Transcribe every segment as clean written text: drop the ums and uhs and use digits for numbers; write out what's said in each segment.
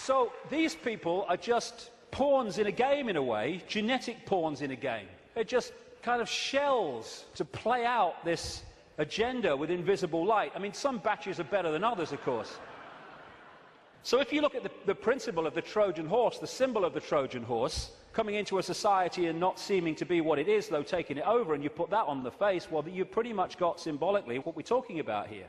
So these people are just pawns in a game, in a way, genetic pawns in a game. They're just kind of shells to play out this agenda with invisible light. I mean, some batches are better than others, of course. So if you look at the principle of the Trojan horse, the symbol of the Trojan horse, coming into a society and not seeming to be what it is, though taking it over, and you put that on the face, well, you've pretty much got symbolically what we're talking about here.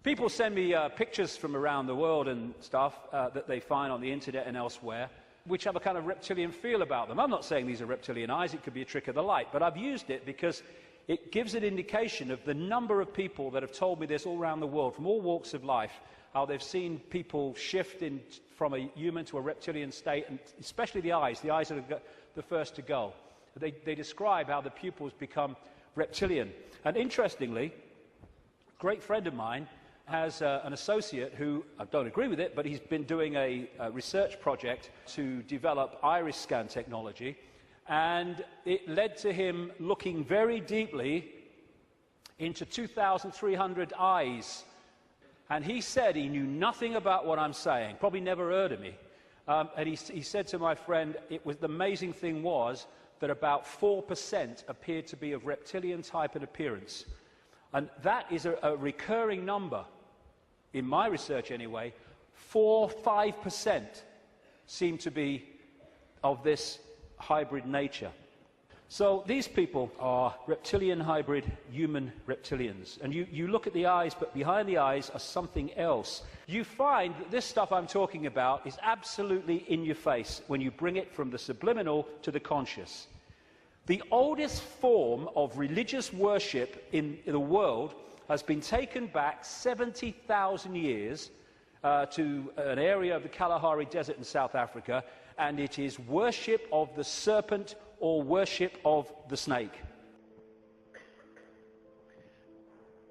People send me pictures from around the world and stuff that they find on the internet and elsewhere, which have a kind of reptilian feel about them. I'm not saying these are reptilian eyes, it could be a trick of the light, but I've used it because it gives an indication of the number of people that have told me this all around the world, from all walks of life, how they've seen people shift from a human to a reptilian state, and especially the eyes are the first to go. They describe how the pupils become reptilian. And interestingly, a great friend of mine has an associate who, I don't agree with it, but he's been doing a research project to develop iris scan technology, and it led to him looking very deeply into 2,300 eyes. And he said he knew nothing about what I'm saying, probably never heard of me. And he said to my friend, the amazing thing was that about 4% appeared to be of reptilian type and appearance. And that is a recurring number, in my research anyway. 4–5% seem to be of this hybrid nature. So these people are reptilian hybrid human reptilians. And you look at the eyes, but behind the eyes are something else. You find that this stuff I'm talking about is absolutely in your face when you bring it from the subliminal to the conscious. The oldest form of religious worship in the world has been taken back 70,000 years to an area of the Kalahari Desert in South Africa, and it is worship of the serpent or worship of the snake.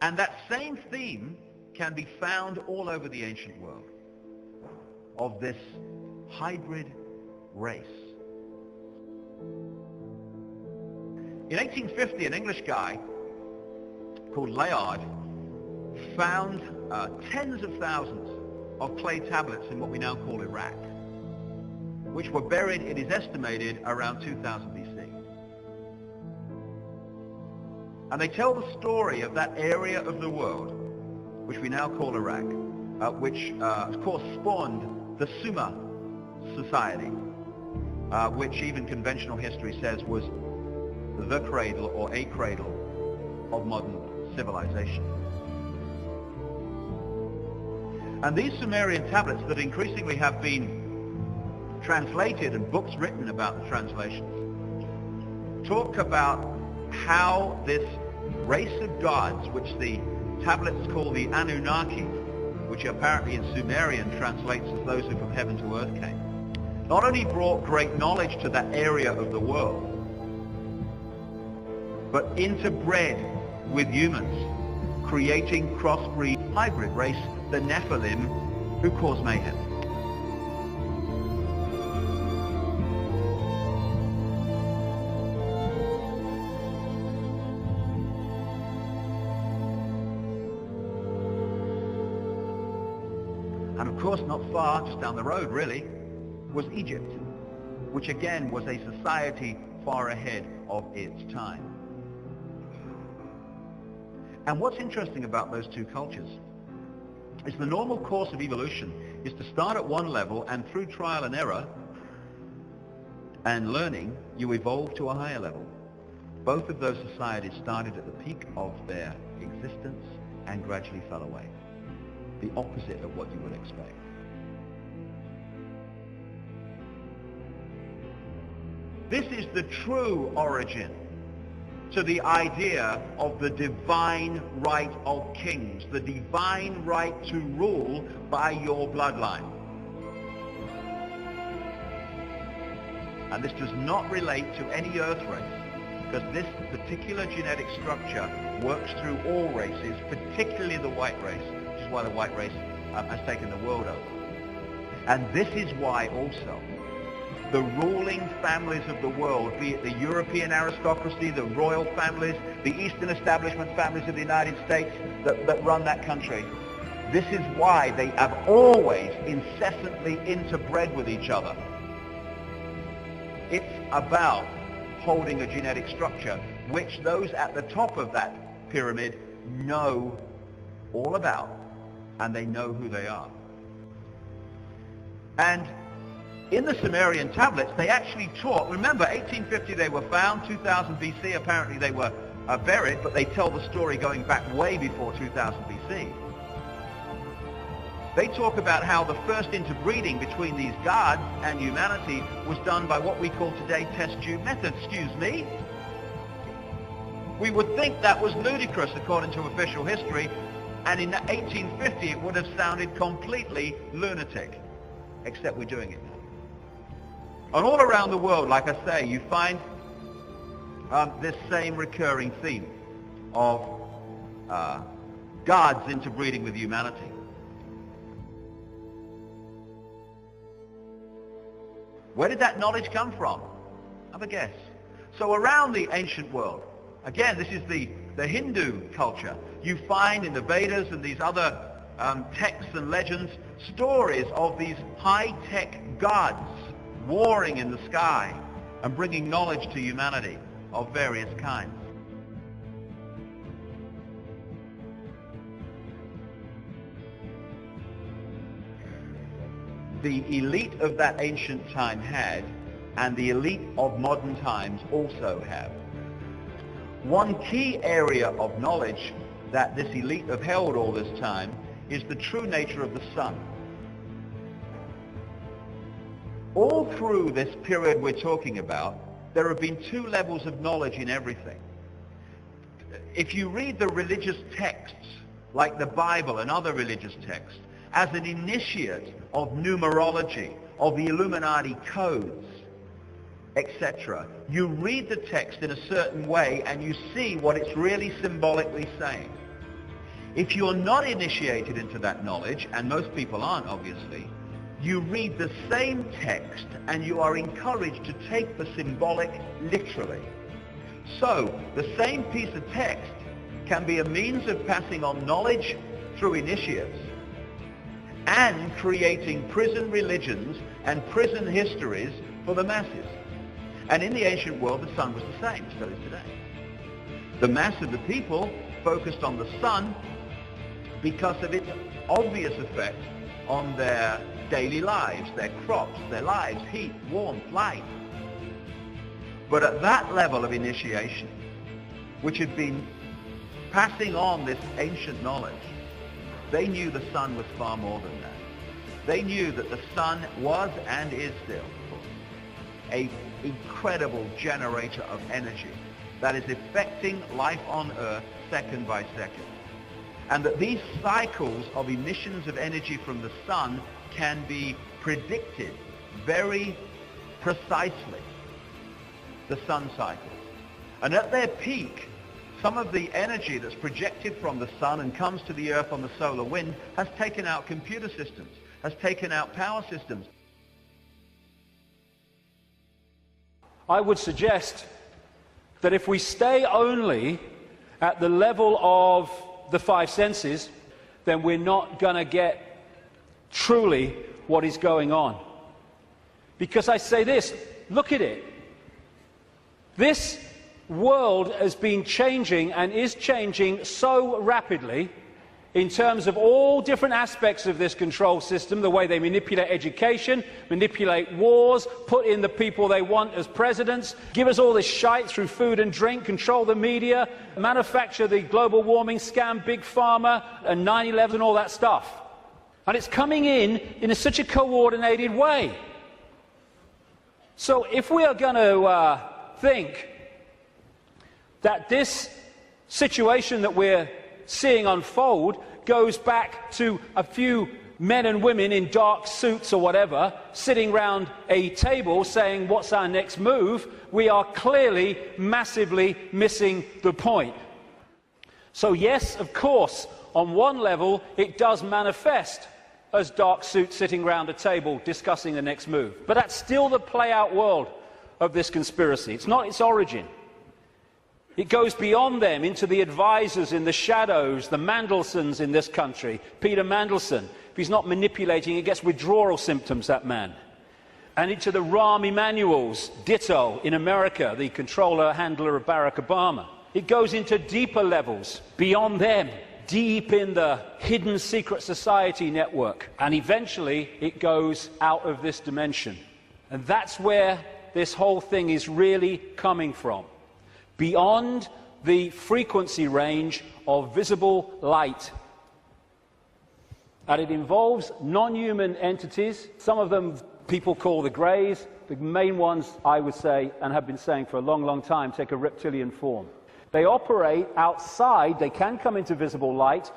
And that same theme can be found all over the ancient world, of this hybrid race. In 1850, an English guy called Layard found tens of thousands of clay tablets in what we now call Iraq, which were buried, it is estimated, around 2000 BC. And they tell the story of that area of the world, which we now call Iraq, which, of course, spawned the Sumer society, which even conventional history says was the cradle or a cradle of modern civilization. And these Sumerian tablets that increasingly have been translated and books written about the translations talk about how this race of gods, which the tablets call the Anunnaki, which apparently in Sumerian translates as those who from heaven to earth came, not only brought great knowledge to that area of the world, but interbred with humans, creating crossbreed hybrid race, the Nephilim, who cause mayhem. And of course, not far, just down the road really, was Egypt, which again was a society far ahead of its time. And what's interesting about those two cultures is the normal course of evolution is to start at one level, and through trial and error and learning, you evolve to a higher level. Both of those societies started at the peak of their existence and gradually fell away. The opposite of what you would expect. This is the true origin to the idea of the divine right of kings, the divine right to rule by your bloodline. And this does not relate to any earth race, because this particular genetic structure works through all races, particularly the white race, which is why the white race has taken the world over. And this is why also the ruling families of the world, be it the European aristocracy, the royal families, the Eastern establishment families of the United States that run that country, This is why they have always incessantly interbred with each other. It's about holding a genetic structure, which those at the top of that pyramid know all about, and they know who they are. And in the Sumerian tablets, they actually taught, remember, 1850 they were found, 2000 BC apparently they were buried, but they tell the story going back way before 2000 BC. They talk about how the first interbreeding between these gods and humanity was done by what we call today test tube method. Excuse me? We would think that was ludicrous according to official history, and in 1850 it would have sounded completely lunatic, except we're doing it now. And all around the world, like I say, you find this same recurring theme of gods interbreeding with humanity. Where did that knowledge come from? Have a guess. So around the ancient world, again, this is the Hindu culture. You find in the Vedas and these other texts and legends stories of these high-tech gods warring in the sky and bringing knowledge to humanity of various kinds. The elite of that ancient time had, and the elite of modern times also have. One key area of knowledge that this elite have held all this time is the true nature of the sun. All through this period we're talking about, there have been two levels of knowledge in everything. If you read the religious texts, like the Bible and other religious texts, as an initiate of numerology, of the Illuminati codes, etc., you read the text in a certain way and you see what it's really symbolically saying. If you're not initiated into that knowledge, and most people aren't obviously, you read the same text and you are encouraged to take the symbolic literally. So, the same piece of text can be a means of passing on knowledge through initiates and creating prison religions and prison histories for the masses. And in the ancient world, the sun was the same, so is today. The mass of the people focused on the sun because of its obvious effect on their daily lives, their crops, their lives, heat, warmth, light. But at that level of initiation, which had been passing on this ancient knowledge, they knew the sun was far more than that. They knew that the sun was and is still an incredible generator of energy that is affecting life on Earth second by second. And that these cycles of emissions of energy from the sun can be predicted very precisely, the sun cycles. And at their peak, some of the energy that's projected from the sun and comes to the earth on the solar wind has taken out computer systems, has taken out power systems. I would suggest that if we stay only at the level of the five senses, then we're not going to get truly what is going on. Because I say this, look at it. This world has been changing and is changing so rapidly in terms of all different aspects of this control system, the way they manipulate education, manipulate wars, put in the people they want as presidents, give us all this shite through food and drink, control the media, manufacture the global warming scam, big pharma, and 9/11 and all that stuff. And it's coming in such a coordinated way. So if we are going to think that this situation that we're seeing unfold goes back to a few men and women in dark suits or whatever sitting round a table saying what's our next move, we are clearly massively missing the point. So yes, of course, on one level it does manifest as dark suits sitting round a table discussing the next move, but that's still the play-out world of this conspiracy. It's not its origin. It goes beyond them into the advisors in the shadows, the Mandelsons in this country. Peter Mandelson, if he's not manipulating, he gets withdrawal symptoms, that man. And into the Rahm Emanuels, ditto, in America, the controller, handler of Barack Obama. It goes into deeper levels, beyond them, deep in the hidden secret society network. And eventually, it goes out of this dimension. And that's where this whole thing is really coming from. Beyond the frequency range of visible light. And it involves non-human entities. Some of them people call the Greys. The main ones, I would say, and have been saying for a long, long time, take a reptilian form. They operate outside. They can come into visible light.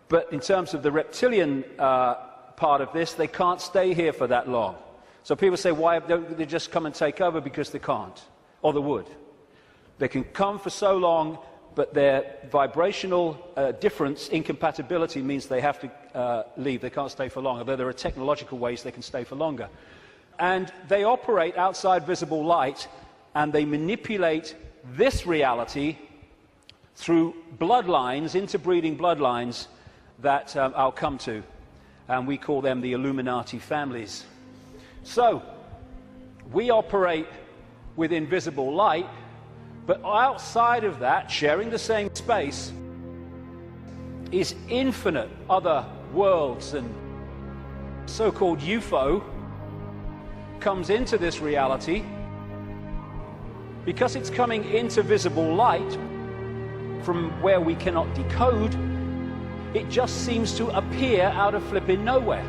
But in terms of the reptilian part of this, they can't stay here for that long. So people say, why don't they just come and take over? Because they can't. Or they would. They can come for so long, but their vibrational difference, incompatibility, means they have to leave. They can't stay for long, although there are technological ways they can stay for longer. And they operate outside visible light, and they manipulate this reality through bloodlines, interbreeding bloodlines, that I'll come to. And we call them the Illuminati families. So, we operate with invisible light, but outside of that, sharing the same space, is infinite other worlds, and so-called UFO comes into this reality. Because it's coming into visible light from where we cannot decode, it just seems to appear out of flipping nowhere.